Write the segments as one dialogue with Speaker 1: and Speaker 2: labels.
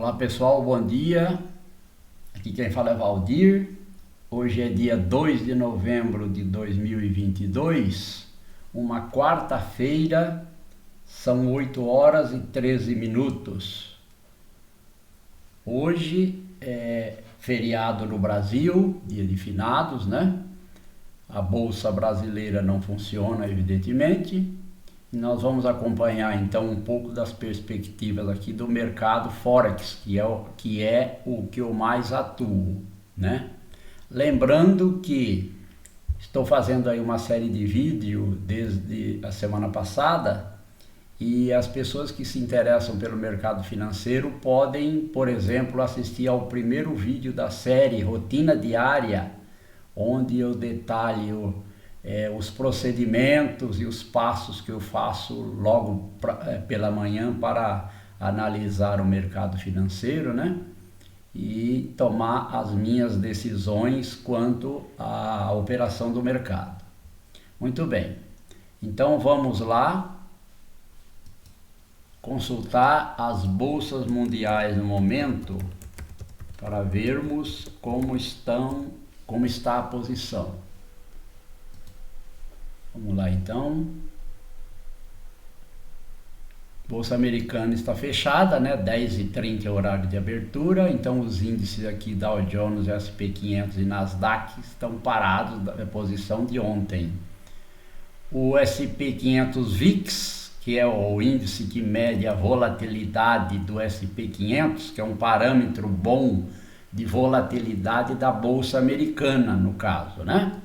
Speaker 1: Olá pessoal, bom dia. Aqui quem fala é Valdir. Hoje é dia 2 de novembro de 2022, uma quarta-feira, são 8 horas e 13 minutos. Hoje é feriado no Brasil, dia de finados, né? A Bolsa Brasileira não funciona, evidentemente. E nós vamos acompanhar então um pouco das perspectivas aqui do mercado Forex, que é o que eu mais atuo, né? Lembrando que estou fazendo aí uma série de vídeos desde a semana passada e as pessoas que se interessam pelo mercado financeiro podem, por exemplo, assistir ao primeiro vídeo da série Rotina Diária, onde eu detalho os procedimentos e os passos que eu faço logo pela manhã para analisar o mercado financeiro, né? E tomar as minhas decisões quanto à operação do mercado. Muito bem, então vamos lá consultar as bolsas mundiais no momento para vermos como está a posição. Vamos lá então. Bolsa americana está fechada, né? 10h30 é o horário de abertura. Então os índices aqui Dow Jones, S&P 500 e Nasdaq estão parados da posição de ontem. O S&P 500 VIX, que é o índice que mede a volatilidade do S&P 500, que é um parâmetro bom de volatilidade da bolsa americana, no caso, né?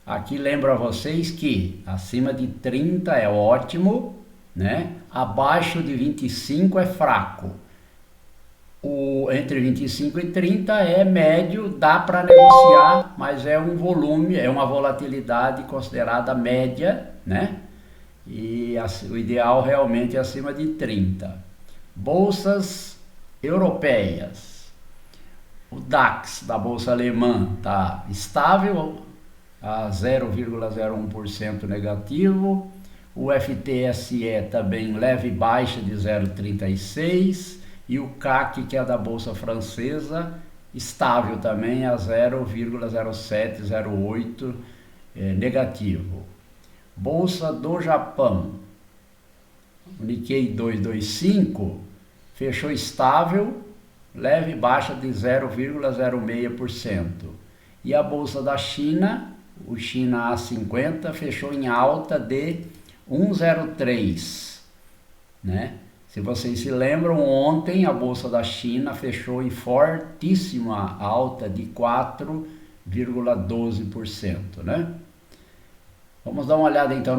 Speaker 1: Aqui lembro a vocês que acima de 30 é ótimo, né? Abaixo de 25 é fraco. Entre 25 e 30 é médio, dá para negociar, mas é um volume, é uma volatilidade considerada média, né? E o ideal realmente é acima de 30. Bolsas europeias. O DAX da bolsa alemã está estável, a 0,01% negativo. O FTSE também leve baixa de 0,36 e o CAC, que é da bolsa francesa, estável também a 0,0708 negativo. Bolsa do Japão, o Nikkei 225 fechou estável, leve baixa de 0,06%. E a bolsa da China, o China A50, fechou em alta de 1,03, né? Se vocês se lembram, ontem a bolsa da China fechou em fortíssima alta de 4,12%, né? Vamos dar uma olhada então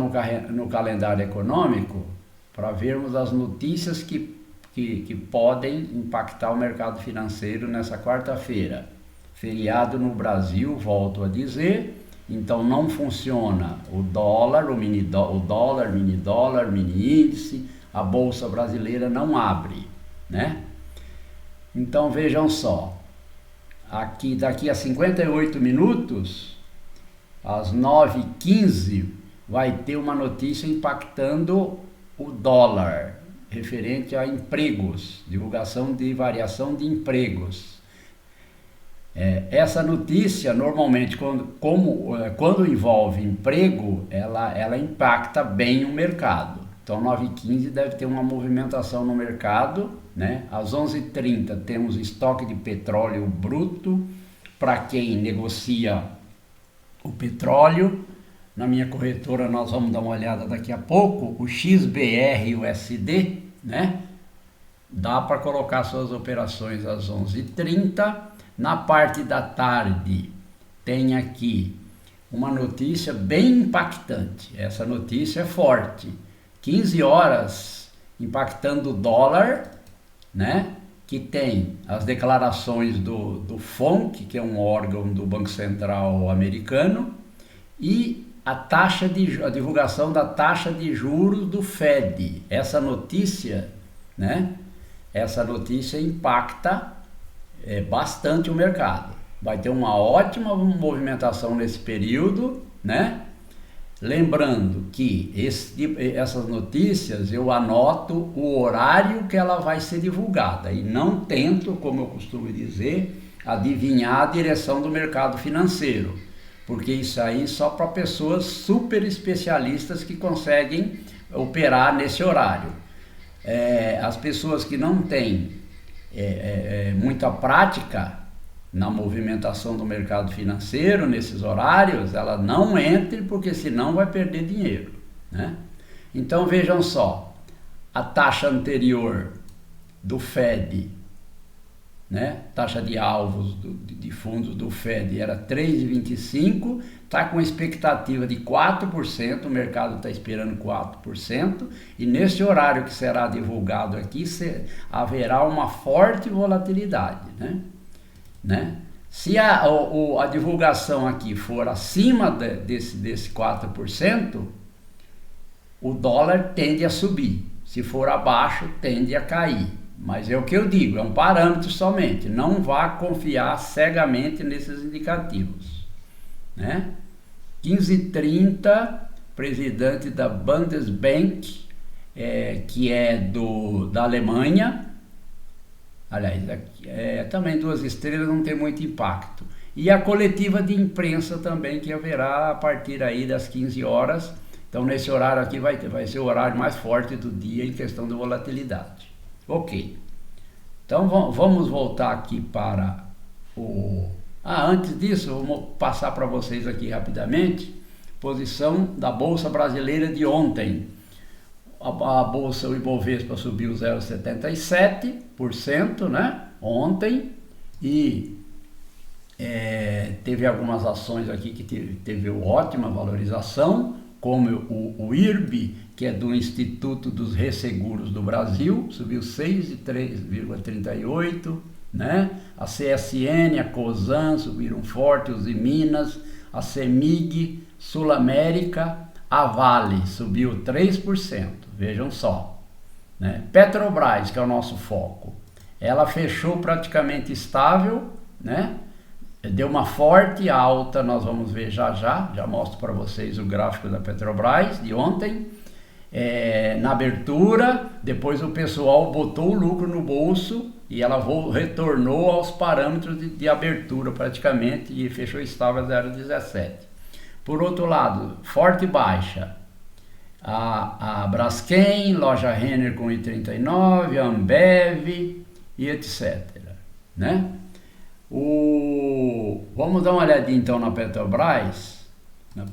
Speaker 1: no calendário econômico para vermos as notícias que podem impactar o mercado financeiro nessa quarta-feira. Feriado no Brasil, volto a dizer, então não funciona o dólar, o mini dólar, mini índice, a bolsa brasileira não abre, né? Então vejam só, aqui daqui a 58 minutos, às 9h15, vai ter uma notícia impactando o dólar, referente a empregos, divulgação de variação de empregos. Essa notícia, normalmente, quando envolve emprego, ela impacta bem o mercado. Então, 9h15 deve ter uma movimentação no mercado, né? Às 11h30 temos estoque de petróleo bruto, para quem negocia o petróleo. Na minha corretora nós vamos dar uma olhada daqui a pouco, o XBR-USD, né? Dá para colocar suas operações às 11h30. Na parte da tarde tem aqui uma notícia bem impactante. Essa notícia é forte. 15 horas impactando o dólar, né? Que tem as declarações do FONC, que é um órgão do Banco Central americano, e a divulgação da taxa de juros do Fed. Essa notícia, né? Essa notícia impacta bastante o mercado. Vai ter uma ótima movimentação nesse período, né? Lembrando que essas notícias eu anoto o horário que ela vai ser divulgada e não tento, como eu costumo dizer, adivinhar a direção do mercado financeiro, porque isso aí só para pessoas super especialistas que conseguem operar nesse horário. As pessoas que não têm muita prática na movimentação do mercado financeiro, nesses horários, ela não entre, porque senão vai perder dinheiro, né? Então vejam só, a taxa anterior do Fed, né? Taxa de alvos de fundos do Fed era 3,25, está com expectativa de 4%, o mercado está esperando 4%, e nesse horário que será divulgado aqui, haverá uma forte volatilidade, né? Se a divulgação aqui for acima desse 4%, o dólar tende a subir. Se for abaixo, tende a cair. Mas é o que eu digo, é um parâmetro somente. Não vá confiar cegamente nesses indicativos, né? 15h30, presidente da Bundesbank, que é da Alemanha. Aliás, também 2 estrelas não tem muito impacto. E a coletiva de imprensa também, que haverá a partir aí das 15 horas. Então, nesse horário aqui vai ser o horário mais forte do dia em questão de volatilidade. Ok. Então, vamos voltar aqui para antes disso, vamos passar para vocês aqui rapidamente. Posição da Bolsa Brasileira de ontem. A bolsa, o Ibovespa subiu 0,77%, né? Ontem, e teve algumas ações aqui que teve ótima valorização, como o IRB, que é do Instituto dos Resseguros do Brasil, subiu 6,38%, né? A CSN, a Cosan subiram forte, os Minas, a CEMIG, Sul América, a Vale subiu 3%, vejam só, né? Petrobras, que é o nosso foco, ela fechou praticamente estável, né? Deu uma forte alta, nós vamos ver já mostro para vocês o gráfico da Petrobras de ontem, na abertura, depois o pessoal botou o lucro no bolso e ela retornou aos parâmetros de abertura praticamente e fechou estável a 0,17. Por outro lado, forte baixa, a Braskem, Loja Renner com 1,39, a Ambev e etc, né? Vamos dar uma olhadinha então na Petrobras, na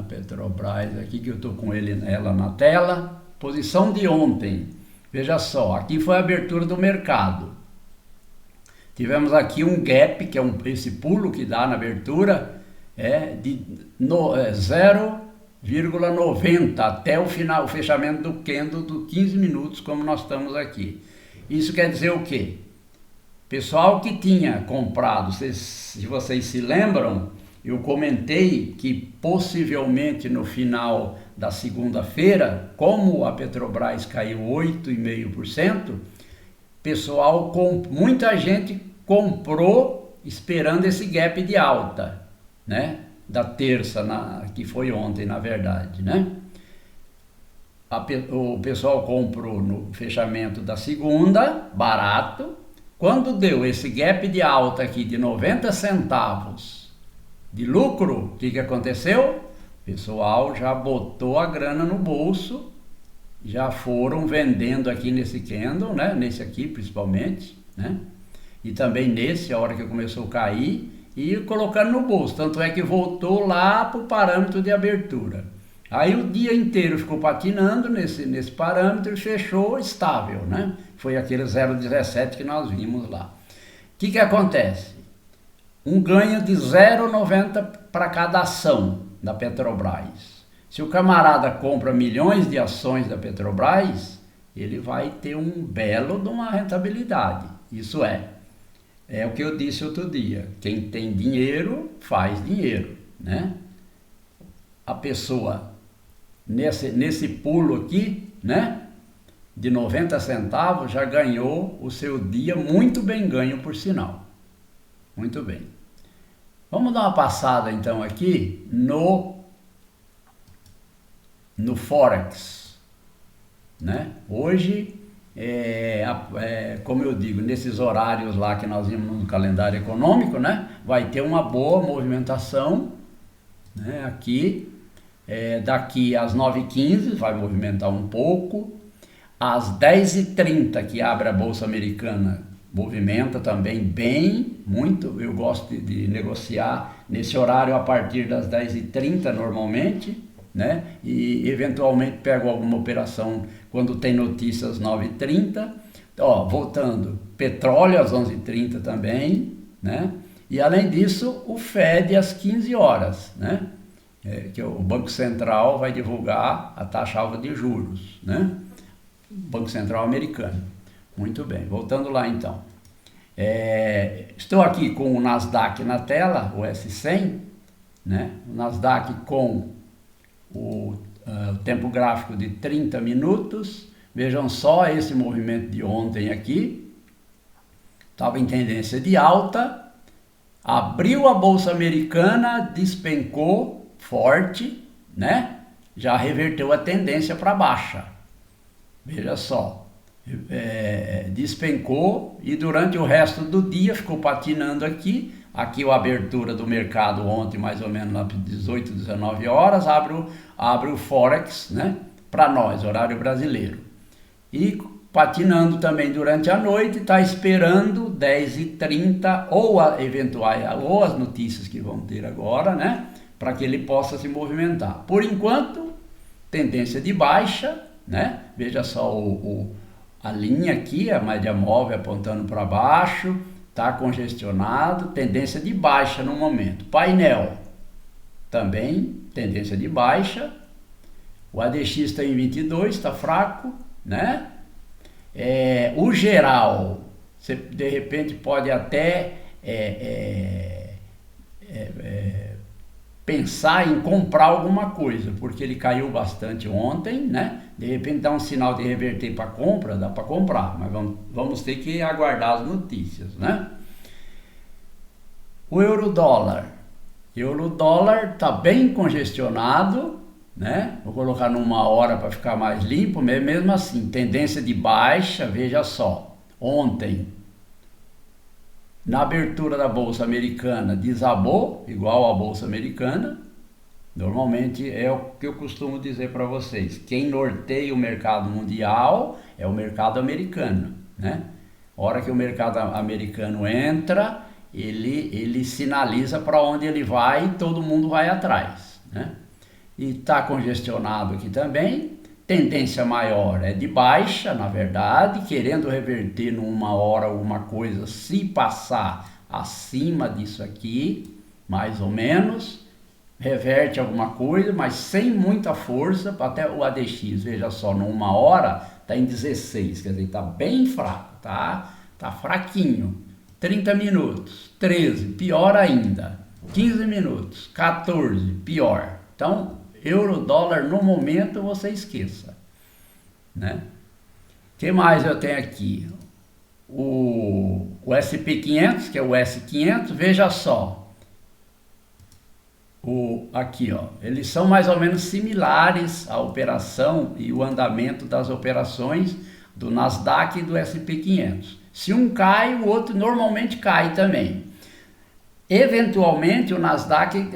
Speaker 1: Petrobras aqui, que eu estou com ela na tela. Posição de ontem, veja só, aqui foi a abertura do mercado. Tivemos aqui um gap, que é esse pulo que dá na abertura, de 0,90 até o fechamento do candle do 15 minutos, como nós estamos aqui. Isso quer dizer o quê? Pessoal que tinha comprado, se vocês se lembram, eu comentei que possivelmente no final da segunda-feira, como a Petrobras caiu 8,5%, muita gente comprou esperando esse gap de alta, né? Da terça, que foi ontem, na verdade, né? O pessoal comprou no fechamento da segunda, barato. Quando deu esse gap de alta aqui de 90 centavos de lucro, o que aconteceu? O pessoal já botou a grana no bolso, já foram vendendo aqui nesse candle, né? Nesse aqui principalmente, né? E também nesse, a hora que começou a cair, e colocando no bolso. Tanto é que voltou lá para o parâmetro de abertura. Aí o dia inteiro ficou patinando nesse parâmetro e fechou estável, né? Foi aquele 0,17 que nós vimos lá. O que acontece? Um ganho de 0,90 para cada ação da Petrobras. Se o camarada compra milhões de ações da Petrobras, ele vai ter um belo de uma rentabilidade. Isso é o que eu disse outro dia. Quem tem dinheiro, faz dinheiro, né? A pessoa, nesse pulo aqui, né? De 90 centavos, já ganhou o seu dia muito bem ganho, por sinal. Muito bem. Vamos dar uma passada então aqui no no Forex, né? Hoje, como eu digo, nesses horários lá que nós vimos no calendário econômico, né? Vai ter uma boa movimentação, né? Aqui, daqui às 9h15 vai movimentar um pouco, às 10h30 que abre a Bolsa Americana, movimenta também bem, muito. Eu gosto de negociar nesse horário a partir das 10h30 normalmente, né? E eventualmente pego alguma operação quando tem notícias às 9h30. Ó, voltando, petróleo às 11h30 também, né? E além disso, o Fed às 15 horas, né? Que o Banco Central vai divulgar a taxa alta de juros, né? Banco Central americano. Muito bem, voltando lá então. Estou aqui com o Nasdaq na tela, o S100, né? O Nasdaq com o tempo gráfico de 30 minutos. Vejam só esse movimento de ontem aqui. Estava em tendência de alta. Abriu a Bolsa Americana, despencou forte, né? Já reverteu a tendência para baixa. Veja só. Despencou e durante o resto do dia ficou patinando aqui. Aqui a abertura do mercado ontem, mais ou menos lá 18, 19 horas, abre o Forex, né? Para nós, horário brasileiro. E patinando também durante a noite, está esperando 10h30 ou as notícias que vão ter agora, né? Para que ele possa se movimentar. Por enquanto, tendência de baixa, né? Veja só a linha aqui, a média móvel apontando para baixo, está congestionado, tendência de baixa no momento. Painel, também tendência de baixa. O ADX está em 22, está fraco, né? O geral, você de repente pode até pensar em comprar alguma coisa, porque ele caiu bastante ontem, né? De repente dá um sinal de reverter para compra, dá para comprar, mas vamos ter que aguardar as notícias, né? O euro-dólar está bem congestionado, né? Vou colocar numa hora para ficar mais limpo, mesmo assim, tendência de baixa. Veja só, ontem, na abertura da Bolsa Americana, desabou, igual a Bolsa Americana. Normalmente é o que eu costumo dizer para vocês, quem norteia o mercado mundial é o mercado americano, né? A hora que o mercado americano entra, ele sinaliza para onde ele vai e todo mundo vai atrás, né? E está congestionado aqui também. Tendência maior é de baixa, na verdade, querendo reverter numa hora alguma coisa, se passar acima disso aqui, mais ou menos, reverte alguma coisa, mas sem muita força. Até o ADX, veja só, numa hora está em 16, quer dizer, está bem fraco, tá fraquinho. 30 minutos, 13, pior ainda. 15 minutos, 14, pior. Então, euro-dólar no momento você esqueça, né? O que mais eu tenho aqui? O SP500, que é o S500, veja só. Aqui, ó, eles são mais ou menos similares à operação e o andamento das operações do Nasdaq e do SP500. Se um cai, o outro normalmente cai também. Eventualmente o Nasdaq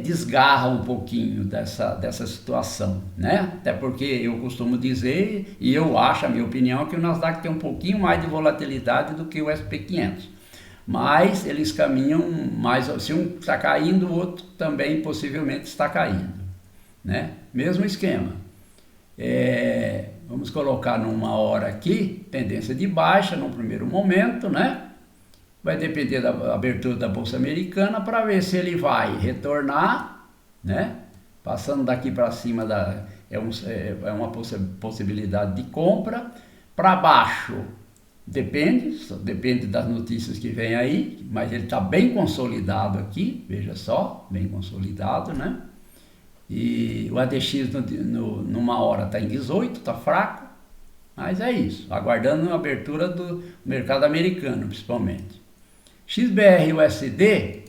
Speaker 1: desgarra um pouquinho dessa situação, né? Até porque eu costumo dizer, e eu acho, a minha opinião, que o Nasdaq tem um pouquinho mais de volatilidade do que o SP500. Mas eles caminham mais, se um está caindo, o outro também possivelmente está caindo, né? Mesmo esquema. Vamos colocar numa hora aqui, tendência de baixa no primeiro momento, né? Vai depender da abertura da Bolsa Americana para ver se ele vai retornar, né? Passando daqui para cima, é uma possibilidade de compra. Para baixo, depende das notícias que vem aí, mas ele está bem consolidado aqui, veja só, bem consolidado, né? E o ADX numa hora está em 18, está fraco, mas é isso, aguardando a abertura do mercado americano, principalmente. XBR-USD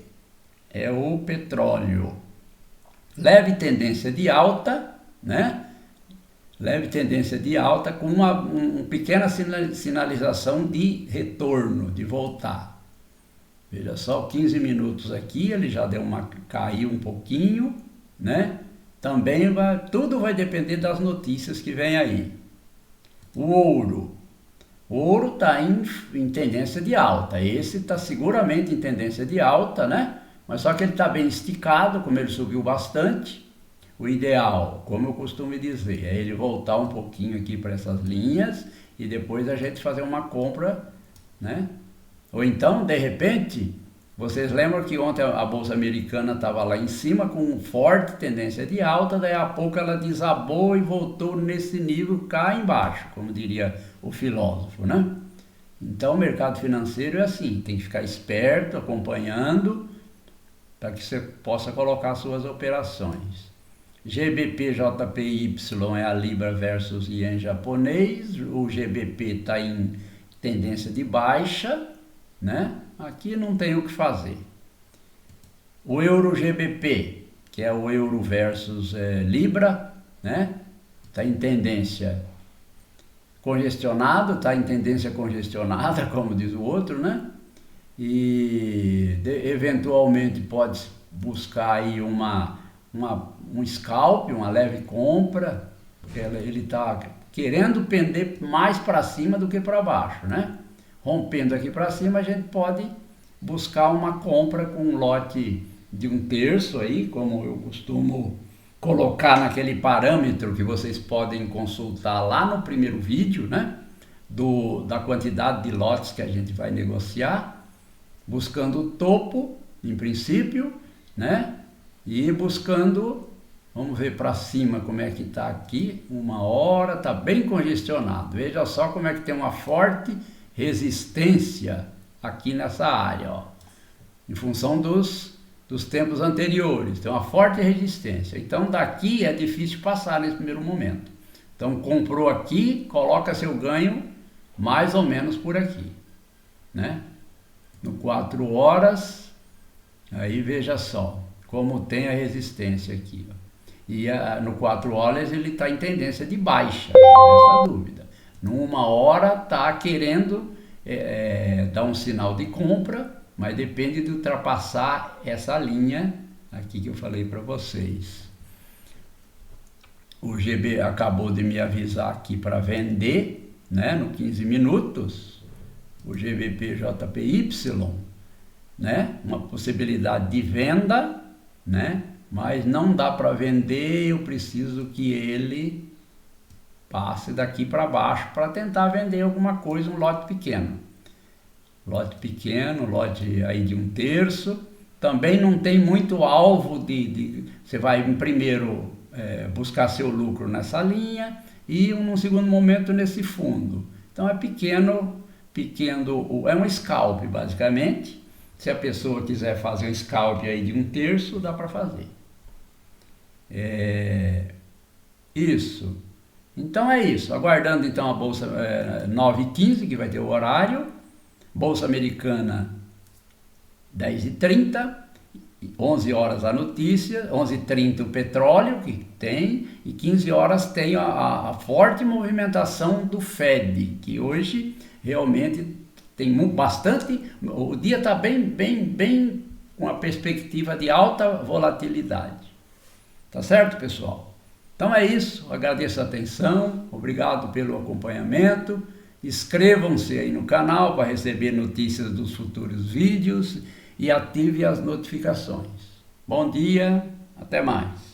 Speaker 1: é o petróleo, leve tendência de alta, né? leve tendência de alta com uma pequena sinalização de retorno, de voltar. Veja só, 15 minutos aqui, ele já deu caiu um pouquinho, né? Também tudo vai depender das notícias que vem aí. O ouro. O ouro está em tendência de alta. Esse está seguramente em tendência de alta, né? Mas só que ele está bem esticado, como ele subiu bastante. O ideal, como eu costumo dizer, é ele voltar um pouquinho aqui para essas linhas e depois a gente fazer uma compra, né? Ou então, de repente, vocês lembram que ontem a Bolsa Americana estava lá em cima com forte tendência de alta, daí a pouco ela desabou e voltou nesse nível cá embaixo, como diria o filósofo, né? Então o mercado financeiro é assim, tem que ficar esperto, acompanhando, para que você possa colocar suas operações. GBP JPY é a Libra versus Yen japonês, o GBP está em tendência de baixa, né? Aqui não tem o que fazer. O Euro GBP, que é o Euro versus Libra, né? Está em tendência congestionado, está em tendência congestionada, como diz o outro, né? E eventualmente pode buscar aí um scalp, uma leve compra, ele está querendo pender mais para cima do que para baixo, né? Rompendo aqui para cima, a gente pode buscar uma compra com um lote de 1/3 aí, como eu costumo colocar naquele parâmetro que vocês podem consultar lá no primeiro vídeo, né? Da quantidade de lotes que a gente vai negociar, buscando o topo, em princípio, né? E buscando, vamos ver para cima como é que está aqui, 1 hora, está bem congestionado. Veja só como é que tem uma forte resistência aqui nessa área, ó, em função dos tempos anteriores, tem uma forte resistência. Então daqui é difícil passar nesse primeiro momento. Então comprou aqui, coloca seu ganho mais ou menos por aqui, né? No 4 horas, aí veja só como tem a resistência aqui, ó. E no 4 horas ele está em tendência de baixa, não resta dúvida. Numa hora está querendo dar um sinal de compra, mas depende de ultrapassar essa linha aqui que eu falei para vocês. O GB acabou de me avisar aqui para vender, né, no 15 minutos, o GBP JPY, né, uma possibilidade de venda, né, mas não dá para vender, eu preciso que ele passe daqui para baixo para tentar vender alguma coisa, um lote pequeno. Lote pequeno, lote aí de 1/3. Também não tem muito alvo você vai primeiro buscar seu lucro nessa linha e num segundo momento nesse fundo. Então é pequeno, é um scalp basicamente. Se a pessoa quiser fazer um scalp aí de 1/3, dá para fazer. Isso. Então é isso, aguardando então a Bolsa 9h15, que vai ter o horário, Bolsa Americana 10h30, 11 horas a notícia, 11h30 o petróleo que tem, e 15 horas tem a forte movimentação do Fed, que hoje realmente tem bastante, o dia está bem com a perspectiva de alta volatilidade. Tá certo, pessoal? Então é isso, agradeço a atenção, obrigado pelo acompanhamento, inscrevam-se aí no canal para receber notícias dos futuros vídeos e ative as notificações. Bom dia, até mais.